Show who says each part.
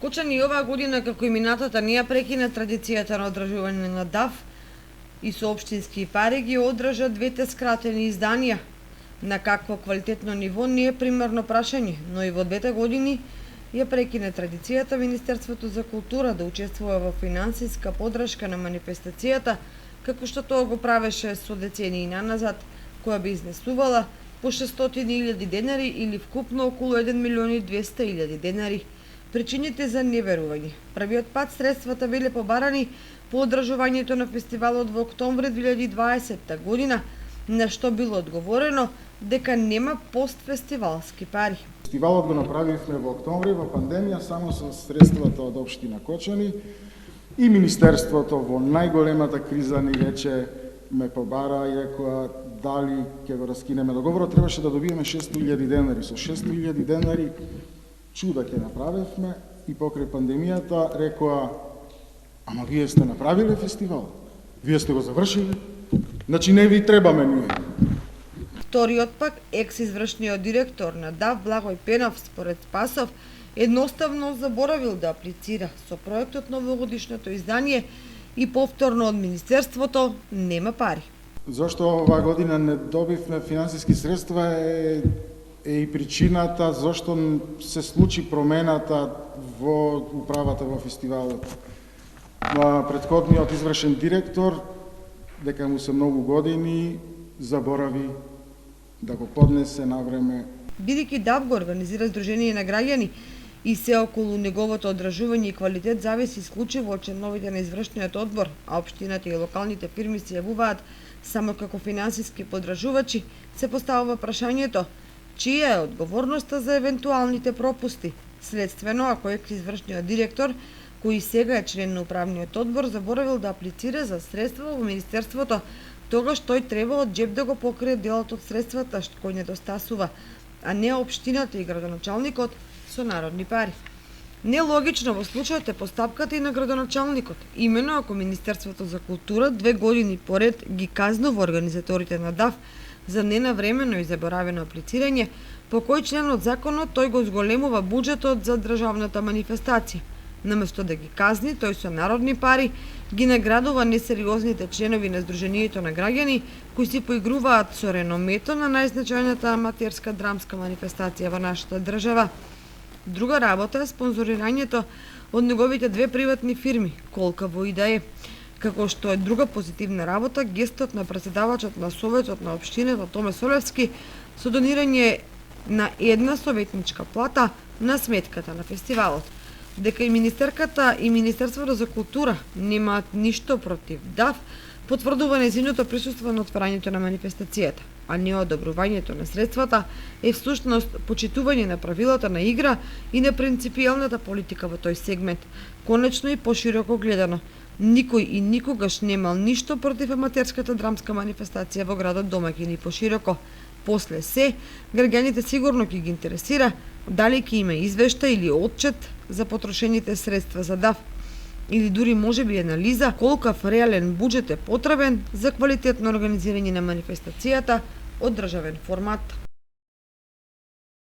Speaker 1: Кочани оваа година, како и минатата, не ја прекина традицијата на одржување на ДАФ и со општински пари ги одржа двете скратени изданија. На какво квалитетно ниво не е примерно прашање, но и во двете години ја прекина традицијата Министерството за култура да учествува во финансиска поддршка на манифестацијата, како што тоа го правеше со децении наназад, која би изнесувала по 600.000 денари или вкупно околу 1.200.000 денари. Причините за неверување. Првиот пат средствата биле побарани по одржувањето на фестивалот во октомври 2020 година, на што било одговорено дека нема постфестивалски пари.
Speaker 2: Фестивалот го направивме во октомври во пандемија само со средствата од општина Кочани и Министерството во најголемата криза ни рече, ме побара и рекоа дали ќе го раскинеме договорот, требаше да добиеме 600.000 денари. Со 600.000 денари чуда ќе направивме и покрај пандемијата рекоа, ама вие сте направиле фестивал, вие сте го завршили, значи не ви требаме ние.
Speaker 1: Вториот пак, екс-извршниот директор на ДАФ Благој Пенов, според Спасов, едноставно заборавил да аплицира со проектот на овогодишното издание и повторно од Министерството нема пари.
Speaker 2: Зошто оваа година не добивме финансиски средства е и причината зошто се случи промената во управата во фестивалот. Претходниот извршен директор, дека му се многу години, заборави да го поднесе на време.
Speaker 1: Бидејќи ДАФ го организира Сдружение на граѓани и се околу неговото одржување и квалитет зависи исклучиво од членовите на извршниот одбор, а општината и локалните фирми се јавуваат само како финансиски поддржувачи, се поставува прашањето чија е одговорноста за евентуалните пропусти. Следствено, ако екс-извршниот директор, кој сега е член на управниот одбор, заборавил да аплицира за средства во Министерството, тогаш тој треба од джеб да го покрие делот од средствата кој недостасува, а не општината и градоначалникот со народни пари. Нелогично во случајот е постапката и на градоначалникот. Имено ако Министерството за култура 2 години поред ги казнува организаторите на ДАФ за ненавремено и заборавено аплицирање, по кој член од законот тој го зголемува буџетот за државната манифестација. Наместо да ги казни, тој со народни пари ги наградува несериозните членови на Сдруженијето на граѓани кои си поигруваат со реномето на најзначајната аматерска драмска манифестација во нашата држава. Друга работа е спонзорирањето од неговите две приватни фирми, колкаво и да е. Како што е друга позитивна работа, гестот на претседавачот на Советот на општината Томе Солевски со донирање на една советничка плата на сметката на фестивалот. Дека и министерката и Министерството за култура немаат ништо против ДАФ, потврдува нејзиното присуство на отварањето на манифестацијата, а не одобрувањето на средствата е всушност почитување на правилата на игра и на принципијалната политика во тој сегмент. Конечно и пошироко гледано, никој и никогаш немал ништо против аматерската драмска манифестација во градот домаќин и пошироко. После се, граѓаните сигурно ќе ги интересира дали ќе има извештај или отчет за потрошените средства за ДАФ, или дури можеби анализа колкав реален буџет е потребен за квалитетно организирање на манифестацијата од државен формат.